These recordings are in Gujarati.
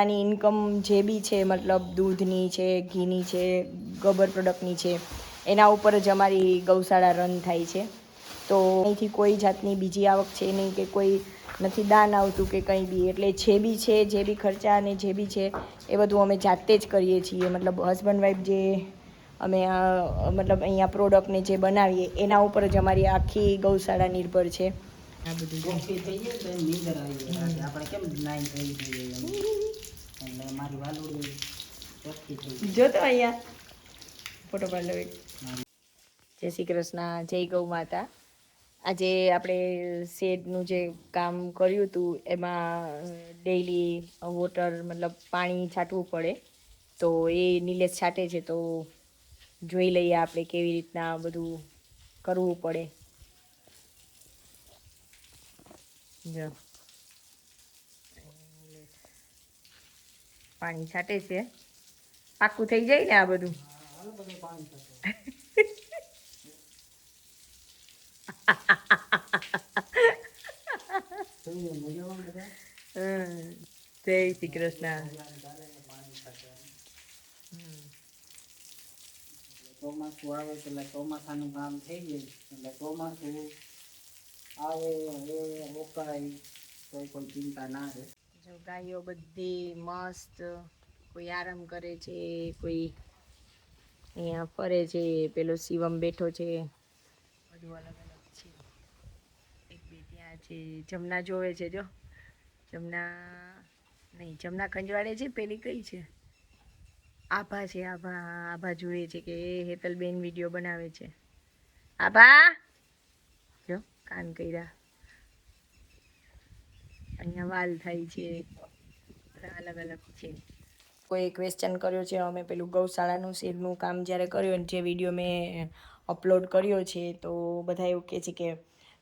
આની ઇન્કમ જે બી છે મતલબ દૂધની છે, ઘીની છે, ગોબર પ્રોડક્ટની છે, એના ઉપર જ અમારી ગૌશાળા રન થાય છે. તો અહીંથી કોઈ જાતની બીજી આવક છે નહીં કે કોઈ નથી દાન આવતું કે કંઈ બી. એટલે જે બી છે, જે બી ખર્ચા અને જે બી છે એ બધું અમે જાતે જ કરીએ છીએ. મતલબ હસબન્ડ વાઈફ જે અમે મતલબ અહીંયા પ્રોડક્ટને જે બનાવીએ એના ઉપર જ અમારી આખી ગૌશાળા નિર્ભર છે. આ બધું થઈ જાય તો નીંદર આવી જાય. આપણે કેમ નાઈ થઈ જઈએ એટલે મારી વાલુડી જો તો અહીંયા ફોટો પાડી લો. જય શ્રી કૃષ્ણ, જય ગૌ માતા. આજે આપણે શેડનું જે કામ કર્યું હતું એમાં ડેઈલી વોટર મતલબ પાણી છાંટવું પડે, તો એ નિલેશ છાંટે છે. તો જોઈ લઈએ આપણે કેવી રીતના બધું કરવું પડે. જો પાણી છાંટે છે. પાકું થઈ જાય ને આ બધું. જય શ્રી કૃષ્ણ. ચોમાસું આવે એટલે ચોમાસાનું કામ થઈ જાય. એટલે ચોમાસું આવે હવે રોકાય કોઈ ચિંતા ના રહે. જો ગાયો બધી મસ્ત, કોઈ આરામ કરે છે, કોઈ અહીંયા ફરે છે, પેલો શિવમ બેઠો છે, બધું અલગ અલગ છે. એક બે ત્યાં છે, જમના જોવે છે. જો જમના નહીં, જમના ખંજવાળે છે. પેલી કઈ છે? આભા છે. આભા જોઈએ છે કે હેતલબેન વિડીયો બનાવે છે. આભા જો કાન કર્યા. અહીંયા વાલ થાય છે, અલગ અલગ છે. કોઈ ક્વેશ્ચન કર્યો છે અમે પેલું ગૌશાળાનું શેડનું કામ જ્યારે કર્યું જે વિડીયો મેં અપલોડ કર્યો છે, તો બધા એવું કહે છે કે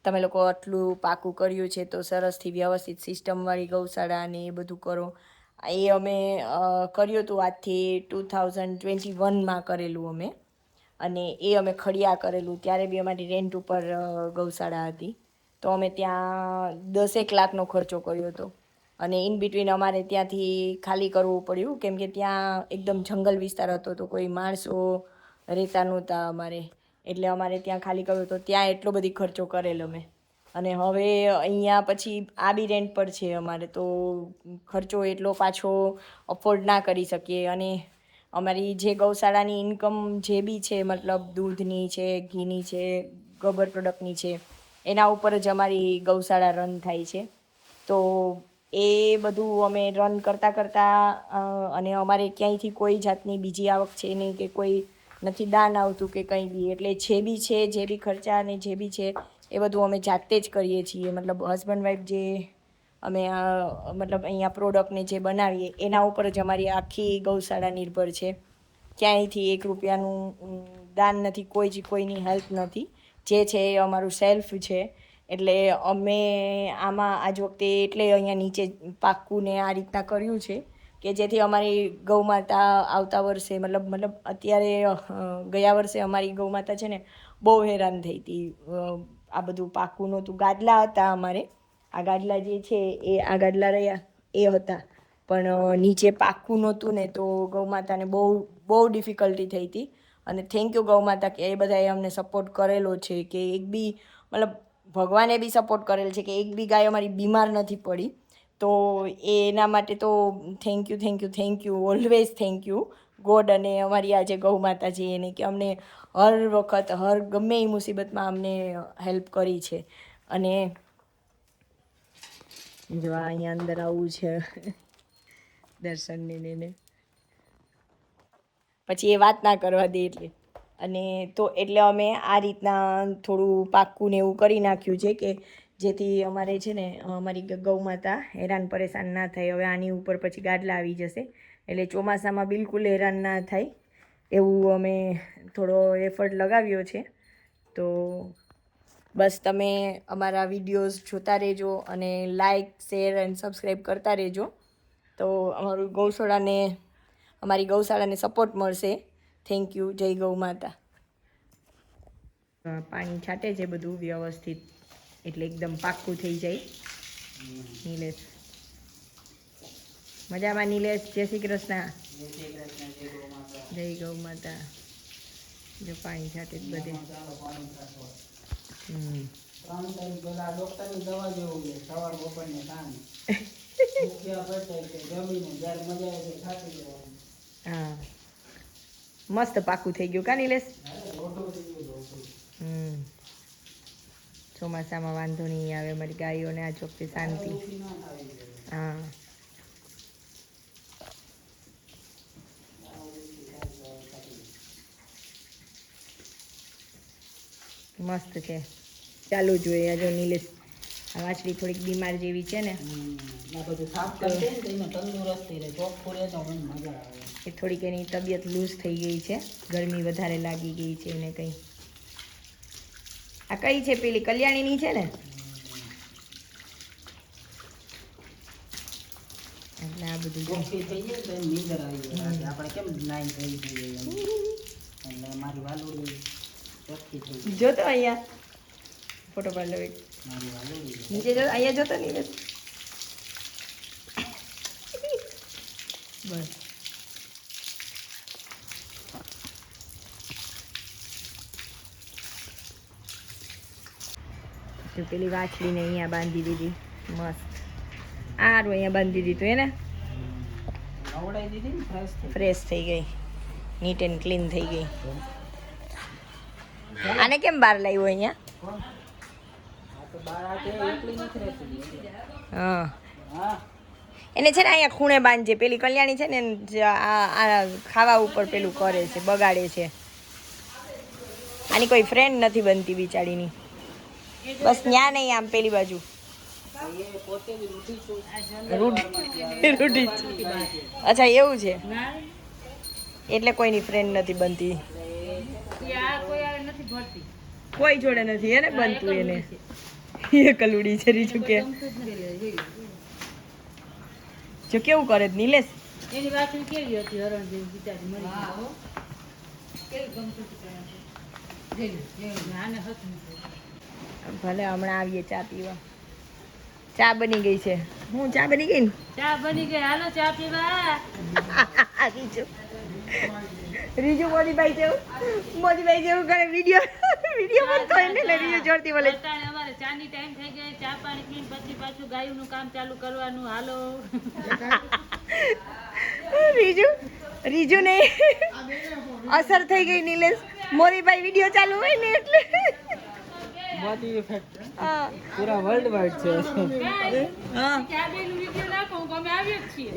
તમે લોકો આટલું પાકું કર્યું છે તો સરસથી વ્યવસ્થિત સિસ્ટમવાળી ગૌશાળા ને એ બધું કરો. એ અમે કર્યું હતું આજથી 2021માં કરેલું અમે. અને એ અમે ખડિયા કરેલું ત્યારે બી અમારી રેન્ટ ઉપર ગૌશાળા હતી. તો અમે ત્યાં 10 લાખનો ખર્ચો કર્યો હતો. અને ઇન બિટવીન અમારે ત્યાંથી ખાલી કરવું પડ્યું, કેમ કે ત્યાં એકદમ જંગલ વિસ્તાર હતો, તો કોઈ માણસો રહેતા નહોતા અમારે. એટલે અમારે ત્યાં ખાલી કરવું તો ત્યાં એટલો બધી ખર્ચો કરેલો મેં. અને હવે અહીંયા પછી આ બી રેન્ટ પર છે અમારે, તો ખર્ચો એટલો પાછો અફોર્ડ ના કરી શકીએ. અને અમારી જે ગૌશાળાની ઇન્કમ જે બી છે મતલબ દૂધની છે, ઘીની છે, ગોબર પ્રોડક્ટની છે, એના ઉપર જ અમારી ગૌશાળા રન થાય છે. તો એ બધું અમે રન કરતાં અને અમારે ક્યાંયથી કોઈ જાતની બીજી આવક છે નહીં કે કોઈ નથી દાન આવતું કે કંઈ બી. એટલે જે બી છે, જે બી ખર્ચા અને જે બી છે એ બધું અમે જાતે જ કરીએ છીએ. મતલબ હસબન્ડ વાઈફ જે અમે મતલબ અહીંયા પ્રોડક્ટને જે બનાવીએ એના ઉપર જ અમારી આખી ગૌશાળા નિર્ભર છે. ક્યાંયથી 1 રૂપિયાનું દાન નથી, કોઈની હેલ્પ નથી. જે છે એ અમારું સેલ્ફ છે. એટલે અમે આમાં આજ વખતે એટલે અહીંયા નીચે પાક્કું ને આ રીતના કર્યું છે કે જેથી અમારી ગૌમાતા આવતા વર્ષે મતલબ અત્યારે ગયા વર્ષે અમારી ગૌમાતા છે ને બહુ હેરાન થઈ હતી. આ બધું પાક્કું નહોતું. ગાદલા હતા અમારે, આ ગાદલા જે છે એ આ ગાદલા રહ્યા એ હતા, પણ નીચે પાક્કું નહોતું ને, તો ગૌમાતાને બહુ ડિફિકલ્ટી થઈ હતી. અને થેન્ક યુ ગૌમાતા કે એ બધાએ અમને સપોર્ટ કરેલો છે કે એક બી મતલબ ભગવાને બી સપોર્ટ કરેલ છે કે એક બી ગાય અમારી બીમાર નથી પડી. તો એના માટે તો thank you always thank you God. અને અમારી આ જે ગૌ માતા છે એને કે અમને હર વખત ગમે એ મુસીબતમાં અમને હેલ્પ કરી છે. અને જો અહીંયા અંદર આવું છે દર્શનને ને પછી એ વાત ના કરવા દે એટલે. અને તો એટલે અમે આ રીતના થોડું પાક્કું ને એવું કરી નાખ્યું છે કે જેથી અમારે છે ને અમારી ગૌ માતા હેરાન પરેશાન ના થાય. હવે આની ઉપર પછી ગાદલા આવી જશે એટલે ચોમાસામાં બિલકુલ હેરાન ના થાય એવું અમે થોડો એફર્ટ લગાવ્યો છે. તો બસ તમે અમારા વિડીયોઝ જોતા રહેજો અને લાઇક, શેર એન્ડ સબસ્ક્રાઈબ કરતા રહેજો. તો અમારી ગૌશાળાને સપોર્ટ મળશે. Thank you. જય ગૌ માતા. પાણી છાંટે છે બધું વ્યવસ્થિત એટલે એકદમ પાક્કું થઈ જાય. મજામાં નિલેશ? જય શ્રી કૃષ્ણ. જય ગૌ માતા. જો પાણી સાથે જ બધે. હા મસ્ત પાકું થઈ ગયું કા નિલેશ? ચોમાસામાં વાંધો નહીં આવે, મારી ગાયોને આ ચોખ્ખી શાંતિ. હા મસ્ત છે. ચાલુ જોઈએ જો નિલેશ, આ વાછડી થોડીક બીમાર જેવી છે ને, એ થોડીક એની તબિયત લૂઝ થઈ ગઈ છે, ગરમી વધારે લાગી ગઈ છે એને કંઈ. આ કઈ છે? પેલી કલ્યાણીની છે ને? એટલે આ બધું જોતો અહીંયા ફોટો પાડ લો. નીચે જો, અહીંયા જોતો નહીં બસ. બસ પેલી વાછડીને અહીંયા બાંધી દીધી મસ્ત. સારું અહીંયા બાંધી દીધું એને ફ્રેશ થઈ ગઈ, નીટ એન્ડ ક્લીન થઈ ગઈ. આને કેમ બહાર લાવ્યો અહીંયા? હા એને છે ને અહીંયા ખૂણે બાંધજે. પેલી કલ્યાણી છે ને આ ખાવા ઉપર પેલું કરે છે, બગાડે છે. આની કોઈ ફ્રેન્ડ નથી બનતી બિચારીની. બસ ન્યા નહીં, આમ પેલી બાજુ રૂઢી. અચ્છા એવું છે, એટલે કોઈની ફ્રેન્ડ નથી બનતી. કોઈ જોડે નથી એને બનતું. એને એ કલુડી છે રીજુ કે જો કેવું કરે નિલેશ. એની વાછડી કેવી હતી? હરણ જેવી બિચારી મરી ગઈ. ભલે હમણાં આવીએ ચા પીવા. ચા બની ગઈ છે. હું ચા બની ગઈ ને? ચા બની ગઈ, હાલો ચા પીવા. રીજુ મોદીભાઈ જેવું કરે વિડિયો બનતો એટલે રીજુ જોડતી બોલે. અમારે ચાની ટાઈમ થઈ ગઈ, ચા પાણી પીને પછી પાછું ગાયનું કામ ચાલુ કરવાનું. હાલો રીજુ ને અસર થઈ ગઈ નિલેશ. મોદીભાઈ વિડિયો ચાલુ હોય ને એટલે મોદી ઇફેક્ટ પૂરા વર્લ્ડ વાઇડ છે. ચા બેનું વિડિયો નાખો, અમે આવીએ છીએ.